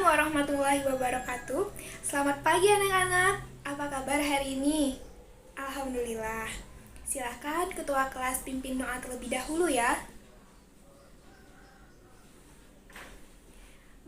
warahmatullahi wabarakatuh. Selamat pagi anak-anak. Apa kabar hari ini? Alhamdulillah. Silahkan ketua kelas pimpin doa terlebih dahulu ya.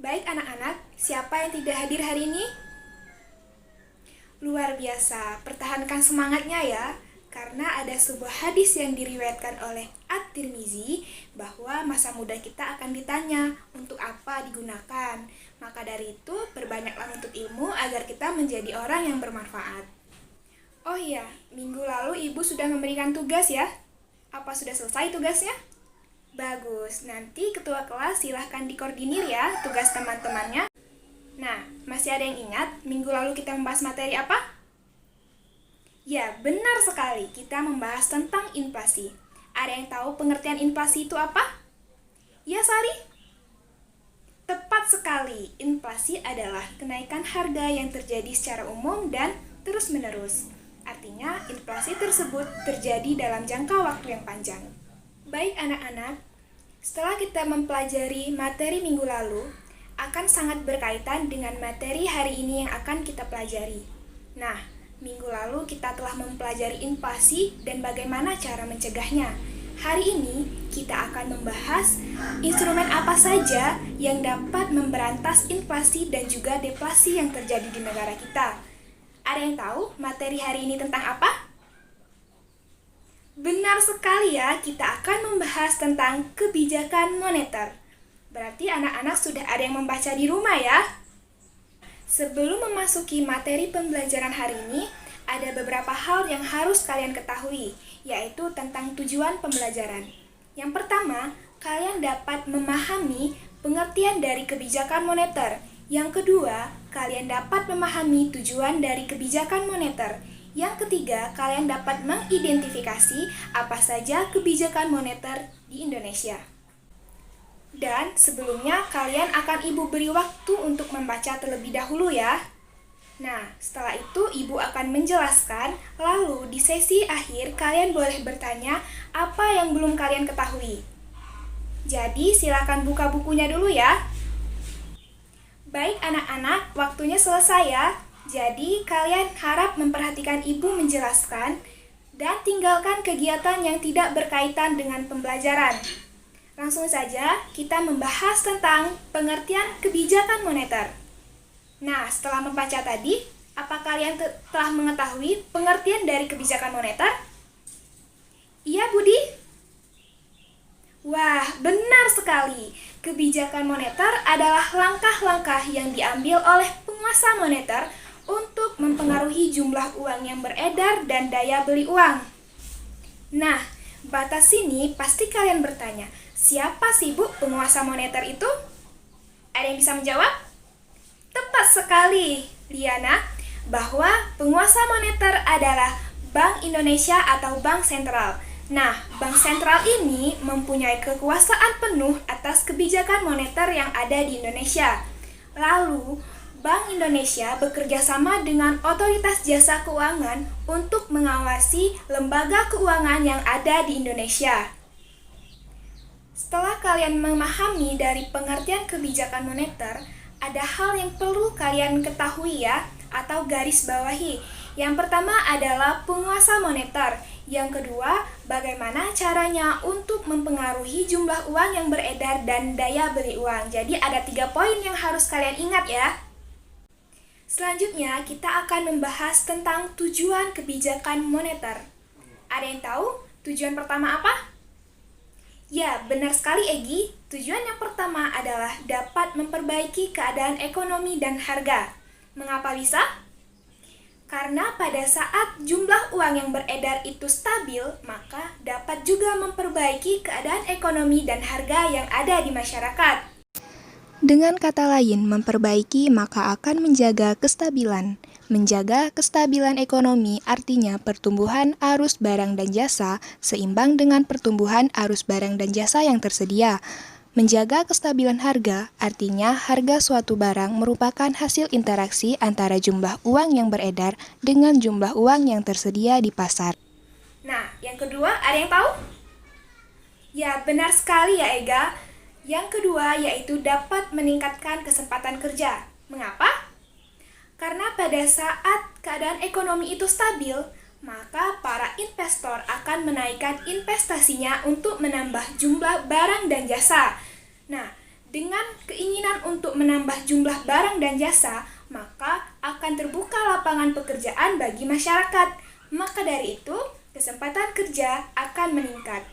Baik anak-anak, siapa yang tidak hadir hari ini? Luar biasa, pertahankan semangatnya ya. Karena ada sebuah hadis yang diriwayatkan oleh At-Tirmizi bahwa masa muda kita akan ditanya untuk apa digunakan. Maka dari itu, perbanyaklah menuntut ilmu agar kita menjadi orang yang bermanfaat. Oh iya, minggu lalu Ibu sudah memberikan tugas ya? Apa sudah selesai tugasnya? Bagus, nanti ketua kelas silahkan dikoordinir ya tugas teman-temannya. Nah, masih ada yang ingat minggu lalu kita membahas materi apa? Ya, benar sekali. Kita membahas tentang inflasi. Ada yang tahu pengertian inflasi itu apa? Ya, Sari? Tepat sekali. Inflasi adalah kenaikan harga yang terjadi secara umum dan terus-menerus. Artinya, inflasi tersebut terjadi dalam jangka waktu yang panjang. Baik anak-anak, setelah kita mempelajari materi minggu lalu, akan sangat berkaitan dengan materi hari ini yang akan kita pelajari. Nah, minggu lalu kita telah mempelajari inflasi dan bagaimana cara mencegahnya. Hari ini kita akan membahas instrumen apa saja yang dapat memberantas inflasi dan juga deflasi yang terjadi di negara kita. Ada yang tahu materi hari ini tentang apa? Benar sekali ya, kita akan membahas tentang kebijakan moneter. Berarti anak-anak sudah ada yang membaca di rumah ya? Sebelum memasuki materi pembelajaran hari ini, ada beberapa hal yang harus kalian ketahui, yaitu tentang tujuan pembelajaran. Yang pertama, kalian dapat memahami pengertian dari kebijakan moneter. Yang kedua, kalian dapat memahami tujuan dari kebijakan moneter. Yang ketiga, kalian dapat mengidentifikasi apa saja kebijakan moneter di Indonesia. Dan sebelumnya kalian akan Ibu beri waktu untuk membaca terlebih dahulu ya. Nah, setelah itu Ibu akan menjelaskan, lalu di sesi akhir kalian boleh bertanya apa yang belum kalian ketahui. Jadi silakan buka bukunya dulu ya. Baik anak-anak, waktunya selesai ya. Jadi kalian harap memperhatikan Ibu menjelaskan dan tinggalkan kegiatan yang tidak berkaitan dengan pembelajaran. Langsung saja kita membahas tentang pengertian kebijakan moneter. Nah, setelah membaca tadi, apa kalian telah mengetahui pengertian dari kebijakan moneter? Iya, Budi? Wah, benar sekali. Kebijakan moneter adalah langkah-langkah yang diambil oleh penguasa moneter untuk mempengaruhi jumlah uang yang beredar dan daya beli uang. Nah, batas sini pasti kalian bertanya, siapa sih Bu penguasa moneter itu? Ada yang bisa menjawab? Tepat sekali, Liana, bahwa penguasa moneter adalah Bank Indonesia atau Bank Sentral. Nah, Bank Sentral ini mempunyai kekuasaan penuh atas kebijakan moneter yang ada di Indonesia. Lalu, Bank Indonesia bekerja sama dengan otoritas jasa keuangan untuk mengawasi lembaga keuangan yang ada di Indonesia. Setelah kalian memahami dari pengertian kebijakan moneter, ada hal yang perlu kalian ketahui ya, atau garis bawahi. Yang pertama adalah penguasa moneter. Yang kedua, bagaimana caranya untuk mempengaruhi jumlah uang yang beredar dan daya beli uang. Jadi ada 3 poin yang harus kalian ingat ya. Selanjutnya, kita akan membahas tentang tujuan kebijakan moneter. Ada yang tahu tujuan pertama apa? Ya, benar sekali Egi. Tujuan yang pertama adalah dapat memperbaiki keadaan ekonomi dan harga. Mengapa bisa? Karena pada saat jumlah uang yang beredar itu stabil, maka dapat juga memperbaiki keadaan ekonomi dan harga yang ada di masyarakat. Dengan kata lain, memperbaiki maka akan menjaga kestabilan. Menjaga kestabilan ekonomi artinya pertumbuhan arus barang dan jasa seimbang dengan pertumbuhan arus barang dan jasa yang tersedia. Menjaga kestabilan harga artinya harga suatu barang merupakan hasil interaksi antara jumlah uang yang beredar dengan jumlah uang yang tersedia di pasar. Nah, yang kedua, ada yang tahu? Ya, benar sekali ya Ega. Yang kedua yaitu dapat meningkatkan kesempatan kerja. Mengapa? Karena pada saat keadaan ekonomi itu stabil, maka para investor akan menaikkan investasinya untuk menambah jumlah barang dan jasa. Nah, dengan keinginan untuk menambah jumlah barang dan jasa, maka akan terbuka lapangan pekerjaan bagi masyarakat. Maka dari itu, kesempatan kerja akan meningkat.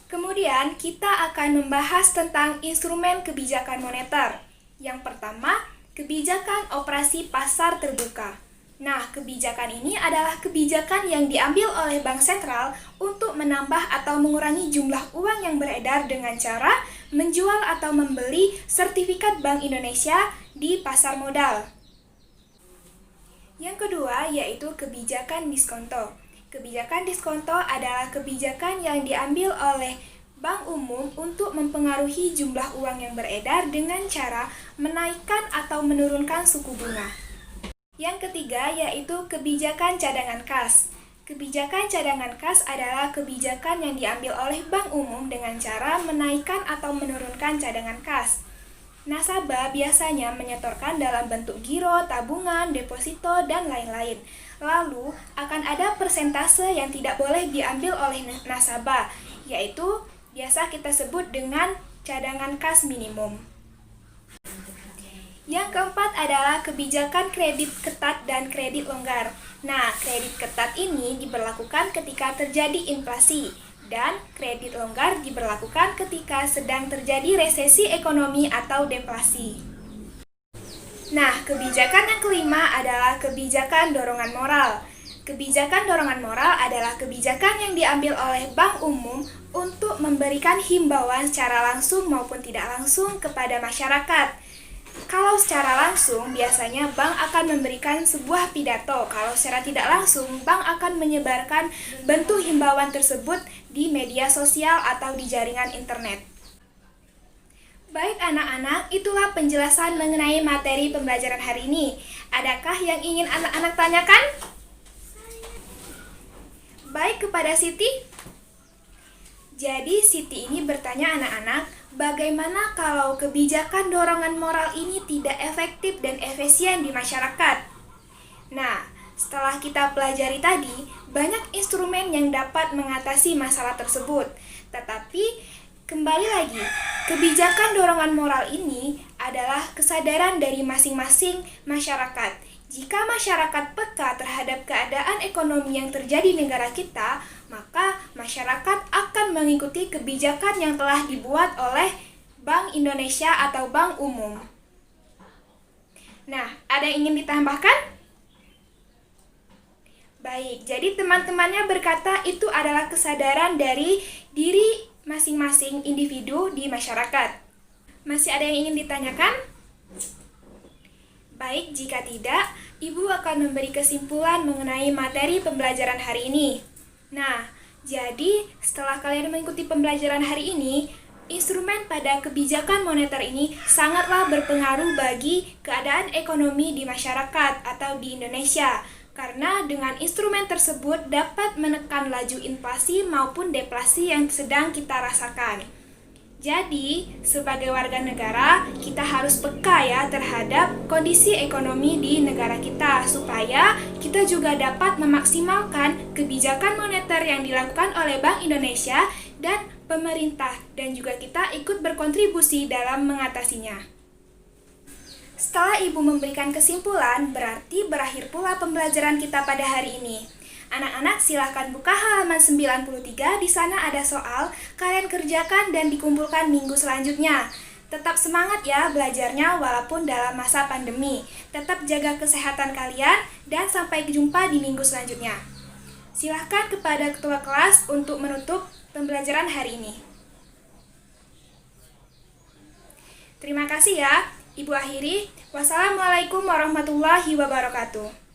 Kemudian, kita akan membahas tentang instrumen kebijakan moneter. Yang pertama, kebijakan operasi pasar terbuka. Nah, kebijakan ini adalah kebijakan yang diambil oleh Bank Sentral untuk menambah atau mengurangi jumlah uang yang beredar dengan cara menjual atau membeli sertifikat Bank Indonesia di pasar modal. Yang kedua yaitu kebijakan diskonto. Kebijakan diskonto adalah kebijakan yang diambil oleh Bank Umum untuk mempengaruhi jumlah uang yang beredar dengan cara menaikkan atau menurunkan suku bunga. Yang ketiga yaitu kebijakan cadangan kas. Kebijakan cadangan kas adalah kebijakan yang diambil oleh Bank Umum dengan cara menaikkan atau menurunkan cadangan kas. Nasabah biasanya menyetorkan dalam bentuk giro, tabungan, deposito, dan lain-lain. Lalu, akan ada persentase yang tidak boleh diambil oleh nasabah, yaitu biasa kita sebut dengan cadangan kas minimum. Yang keempat adalah kebijakan kredit ketat dan kredit longgar. Nah, kredit ketat ini diberlakukan ketika terjadi inflasi, dan kredit longgar diberlakukan ketika sedang terjadi resesi ekonomi atau deflasi. Nah, kebijakan yang kelima adalah kebijakan dorongan moral. Kebijakan dorongan moral adalah kebijakan yang diambil oleh Bank Umum untuk memberikan himbauan secara langsung maupun tidak langsung kepada masyarakat. Kalau secara langsung, biasanya bank akan memberikan sebuah pidato. Kalau secara tidak langsung, bank akan menyebarkan bentuk himbauan tersebut di media sosial atau di jaringan internet. Baik anak-anak, itulah penjelasan mengenai materi pembelajaran hari ini. Adakah yang ingin anak-anak tanyakan? Baik, kepada Siti. Jadi Siti ini bertanya anak-anak, bagaimana kalau kebijakan dorongan moral ini tidak efektif dan efisien di masyarakat? Nah, setelah kita pelajari tadi, banyak instrumen yang dapat mengatasi masalah tersebut. Tetapi, kembali lagi, kebijakan dorongan moral ini adalah kesadaran dari masing-masing masyarakat. Jika masyarakat peka terhadap keadaan ekonomi yang terjadi di negara kita, maka masyarakat akan mengikuti kebijakan yang telah dibuat oleh Bank Indonesia atau Bank Umum. Nah, ada yang ingin ditambahkan? Baik, jadi teman-temannya berkata itu adalah kesadaran dari diri masing-masing individu di masyarakat. Masih ada yang ingin ditanyakan? Baik, jika tidak, Ibu akan memberi kesimpulan mengenai materi pembelajaran hari ini. Nah, jadi setelah kalian mengikuti pembelajaran hari ini, instrumen pada kebijakan moneter ini sangatlah berpengaruh bagi keadaan ekonomi di masyarakat atau di Indonesia. Karena dengan instrumen tersebut dapat menekan laju inflasi maupun deflasi yang sedang kita rasakan. Jadi, sebagai warga negara, kita harus peka ya terhadap kondisi ekonomi di negara kita supaya kita juga dapat memaksimalkan kebijakan moneter yang dilakukan oleh Bank Indonesia dan pemerintah dan juga kita ikut berkontribusi dalam mengatasinya. Setelah Ibu memberikan kesimpulan, berarti berakhir pula pembelajaran kita pada hari ini. Anak-anak silahkan buka halaman 93, di sana ada soal, kalian kerjakan dan dikumpulkan minggu selanjutnya. Tetap semangat ya belajarnya walaupun dalam masa pandemi. Tetap jaga kesehatan kalian dan sampai jumpa di minggu selanjutnya. Silahkan kepada ketua kelas untuk menutup pembelajaran hari ini. Terima kasih ya. Ibu akhiri. Wassalamualaikum warahmatullahi wabarakatuh.